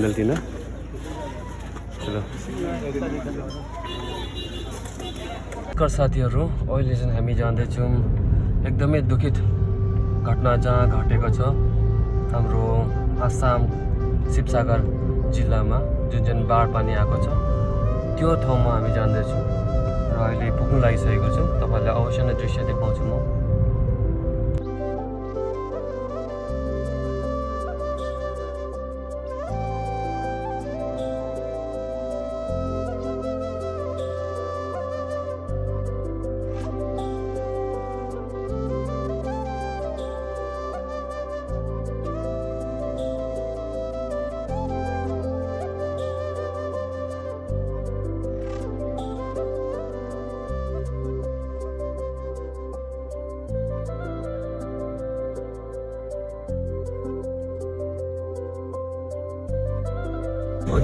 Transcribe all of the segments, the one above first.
गल्ती ना चलो साथीहरू अहिले चाहिँ हामी जाँदैछौँ एकदमै दुखित घटना जहाँ घटेको छ हाम्रो आसाम शिवसागर जिल्लामा जुन चाहिँ बाढ पानी आएको छ त्यो ठाउँमा हामी जाँदैछौँ र अहिले पुग्नु लागिसकेको छु। तपाईँहरूलाई अवश्य नै दृश्य देखाउँछु म।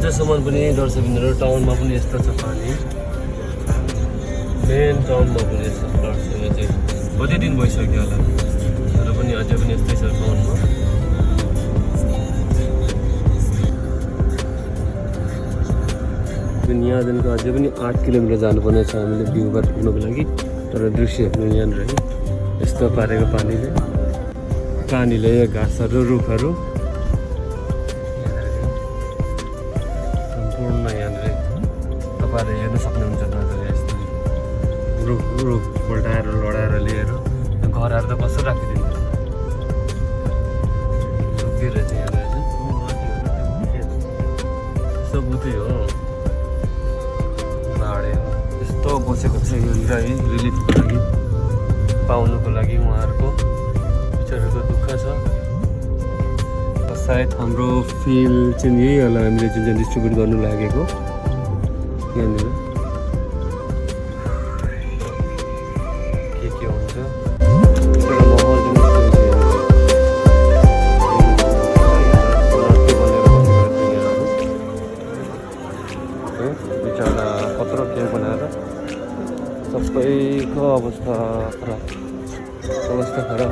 अझसम्म पनि दर्शकबिन्दुहरू टाउनमा पनि यस्तो छ पानी, मेन टाउनमा पनि यस्तो फ्लड छ। यो चाहिँ कति दिन भइसक्यो होला तर पनि अझै पनि यस्तै छ टाउनमा। यहाँदेखिको अझै पनि 8 किलोमिटर जानुपर्ने छ हामीले भ्यूबाट पुग्नको लागि। तर दृश्य हेर्नु यहाँनिर यस्तो पारेको पानीले घाँसहरू रुखहरू तपाईँहरूले हेर्न सक्नुहुन्छ। नजर यस्तो रुख पल्टाएर लडाएर लिएर घरहरू त कसो राखिदिन्छ सुकेर चाहिँ यहाँनिर चाहिँ सबुतै हो बाढे यस्तो बसेको छ यहाँनिर है। रिलिफको लागि पाउनुको लागि उहाँहरूको बिचराको दुःख छ। सायद हाम्रो फिल चाहिँ यही होला हामीले जुन चाहिँ डिस्ट्रिब्युट गर्नु लागेको यहाँनिर के हुन्छ बिचरा कत्रो के बनाएर सबैको अवस्था खराब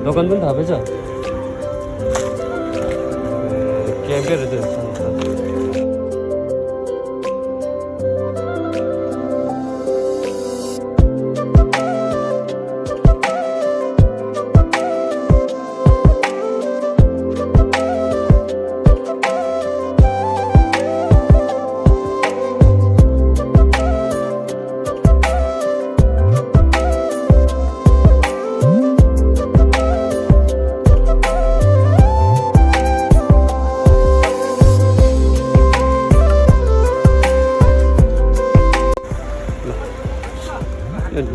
दोकान पनि थाहा छ क्याम्पै रहेछ।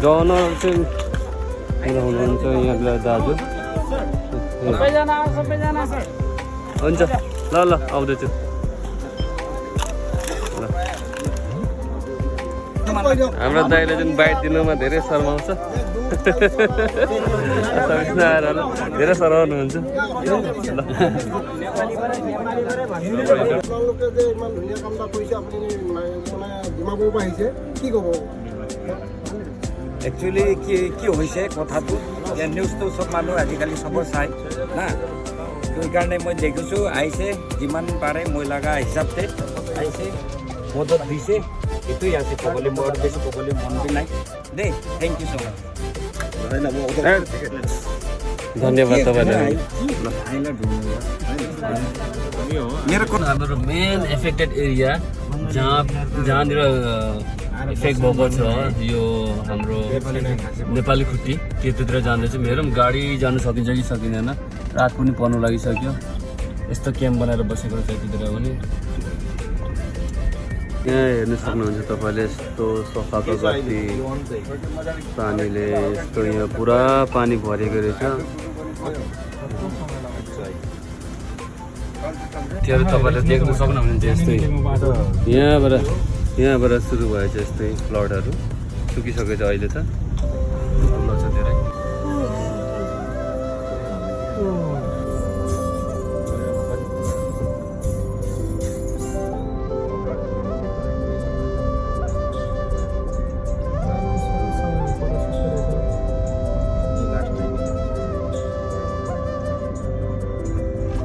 डनर चाहिँ हुनुहुन्छ यहाँ दाजु। हुन्छ ल ल आउँदैछु। हाम्रो दाइले चाहिँ बाइट दिनुमा धेरै शर्माउँछ आएर धेरै शर्माउनुहुन्छ। একচুৱেলি কি হৈছে কথাটো যে নিউজটো চব মানুহ আজিকালি চবৰ চাই না, সেইকাৰণে মই দেখিছোঁ আহিছে যিমান পাৰে মই লগা হিচাপতে আহিছে মদত দিছে। এইটোৱে আছে ক'বলৈ, মই বেছি ক'বলৈ মন নাই দেই। থেংক ইউ ছ' মাছ। धन्यवाद तपाईँलाई। हाम्रो मेन एफेक्टेड एरिया जहाँनिर इफेक्ट भएको छ यो हाम्रो नेपाली खुट्टी त्यतातिर जाँदैछ। मेरो पनि गाडी जानु सकिन्छ कि सकिँदैन, रात पनि पर्नु लागिसक्यो। यस्तो क्याम्प बनाएर बसेको रहेछ यतातिर पनि। यहाँ हेर्नु सक्नुहुन्छ तपाईँले यस्तो सफाको गति पानीले यस्तो यहाँ पुरा पानी भरेको रहेछ। त्यो तपाईँले देख्न सक्नुहुन्छ यस्तै यहाँबाट सुरु भएछ यस्तै फ्लडहरू सुकिसकेछ अहिले त छ धेरै।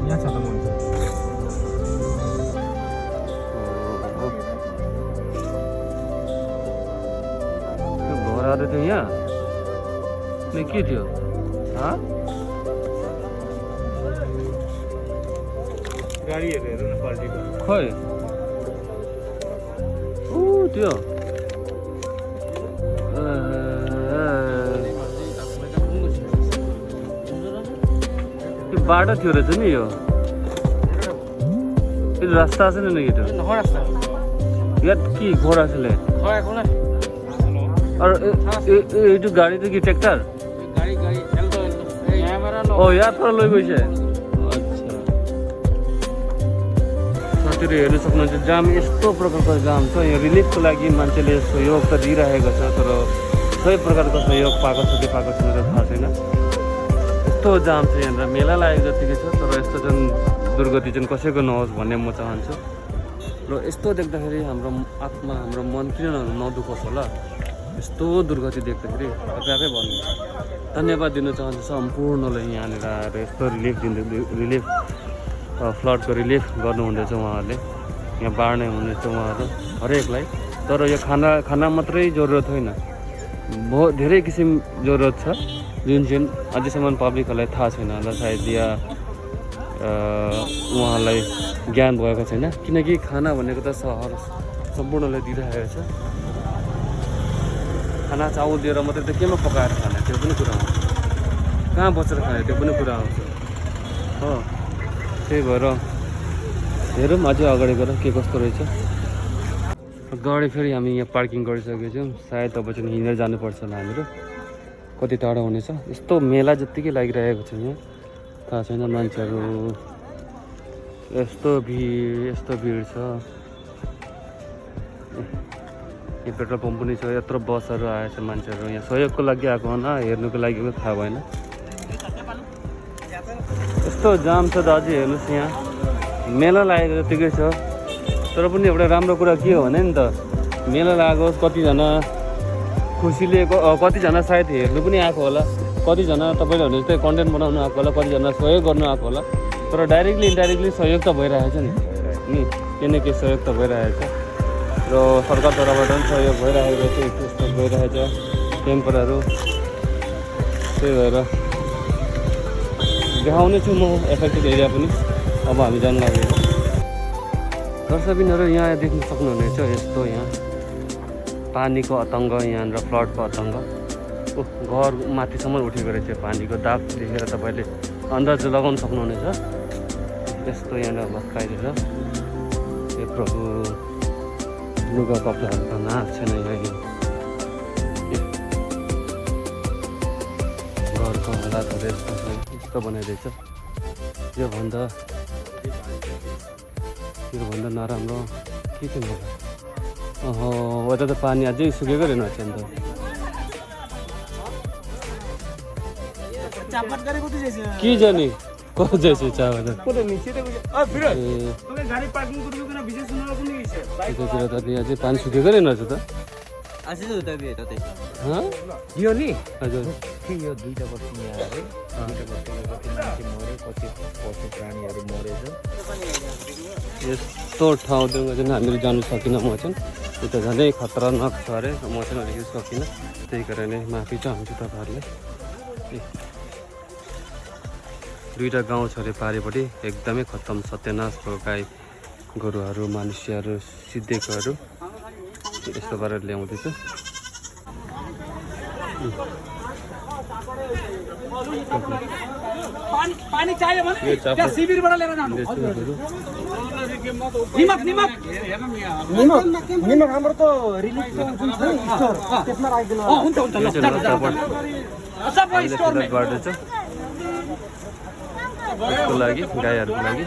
यहाँ छ त मान्छे घरहरू थियो यहाँ अनि के थियो गाडीहरू हेर्नु न पल्टीको खै ऊ त्यो बाटो थियो रहेछ नि यो रास्ता আছে না নাকি এটা নহয় ৰাস্তা ইয়াত কি ঘৰ আছিলে হয় একো নাই আৰু এইটো গাড়ীটো কি ট্ৰেক্টৰ গাড়ী এল্টো ক্যামেৰা অ ইয়াৰ পৰা লৈ গৈছে अच्छा साथीहरू हेर्नु सक्नुहुन्छ जाम यस्तो प्रकारको जाम छ यो रिलिफको लागि मान्छेले सहयोग त दिइरहेको छ तर सही प्रकारको सहयोग पाएको छ कि पाएको छैन त थाहा छैन यस्तो जाम छ यहाँनिर मेला लागेको जतिकै छ तर यस्तो जुन दुर्गति जुन कसैको नहोस् भन्ने म चाहन्छु र यस्तो देख्दाखेरि हाम्रो आत्मा हाम्रो मन किन नदुखोस् होला यस्तो दुर्गति देख्दाखेरि आफै भन्नु धन्यवाद दिन चाहन्छु सम्पूर्णलाई यहाँनिर आएर यस्तो रिलिफ फ्लडको रिलिफ गर्नुहुँदैछ उहाँहरूले यहाँ बाँड्ने हुनेछ उहाँहरू हरेकलाई तर यो खाना मात्रै जरुरत होइन बहुत धेरै किसिम जरुरत छ जुन अझैसम्म पब्लिकहरूलाई थाहा छैन होला सायद या उहाँहरूलाई ज्ञान भएको छैन किनकि खाना भनेको त सहर सम्पूर्णलाई दिइरहेको छ खाना चाउल दिएर मात्रै त केमा पकाएर खाने त्यो पनि कुरा आउँछ कहाँ बसेर खाने त्यो पनि कुरा आउँछ हो त्यही भएर हेरौँ अझै अगाडि गएर के कस्तो रहेछ गाडी फेरि हामी यहाँ पार्किङ गरिसकेको छौँ सायद अब चाहिँ हिँडेर जानुपर्छ होला हामीहरू कति टाढो हुनेछ यस्तो मेला जत्तिकै लागिरहेको छ यहाँ थाहा छैन मान्छेहरू यस्तो भिड छ यहाँ पेट्रोल पम्प पनि छ यत्रो बसहरू आएछ मान्छेहरू यहाँ सहयोगको लागि आएको होला हेर्नुको लागि पनि थाहा भएन यस्तो जाम छ दाजु हेर्नुहोस् यहाँ मेला लागेको जतिकै छ तर पनि एउटा राम्रो कुरा के हो भने नि त मेला लागेको कतिजना खुसीले कतिजना सायद हेर्नु पनि आएको होला कतिजना तपाईँले भने जस्तै कन्टेन्ट बनाउनु आएको होला कतिजना सहयोग गर्नु आएको होला तर डाइरेक्टली इन्डाइरेक्टली सहयोग त भइरहेछ नि केही न केही सहयोग त भइरहेछ र सरकार तर्फबाट पनि सहयोग भइरहेको छ यस्तो भइरहेछ क्याम्परहरू त्यही भएर देखाउने छु म एफेक्टेड एरिया पनि अब हामी जानु लागेको दर्शकबिनहरू यहाँ देख्न सक्नुहुनेछ यस्तो यहाँ पानीको अतङ्ग यहाँनिर फ्लडको अतङ्ग घर माथिसम्म उठेको रहेछ पानीको दाब देखेर तपाईँले अन्दाज लगाउन सक्नुहुनेछ यस्तो यहाँनिर भत्काइदिएर ए प्रभु लुगा कपडाहरू त नाक छैन यहाँ घरको हालातहरू यस्तो बनाइदिएछ योभन्दा नराम्रो के थियो होला ओहो यता त पानी अझै सुकेको रहेछ नि त के जाने कसै चावल त अझै पानी सुकेको रहेछ त यो नि हजुर यो दुईटा बस्ती यहाँ आएर कति मान्छे मऱ्यो कति पशु प्राणीहरू मरेछ यस्तो ठाउँमा चाहिँ हामीले जानु सकिनँ म चाहिँ यो त झनै खतरनाक छ अरे म चाहिँ अलिकति सकिनँ त्यही कारणले माफी चाहन्छु तपाईँहरूले दुईवटा गाउँ छ अरे पारिपट्टि एकदमै खत्तम सत्यानाश भएको गाई गोरुहरू मानुष्यहरू सिद्धेकोहरू यस्तो पाराले ल्याउँदैछु पानी चाहियो भने त्यहाँ शिविरबाट लिएर जानु निमक हाम्रो त रिलिफ जुन छ नि स्टोर त्यसमा राखिदिनु हुन्छ सबै स्टोरमा लागि गाईहरूको लागि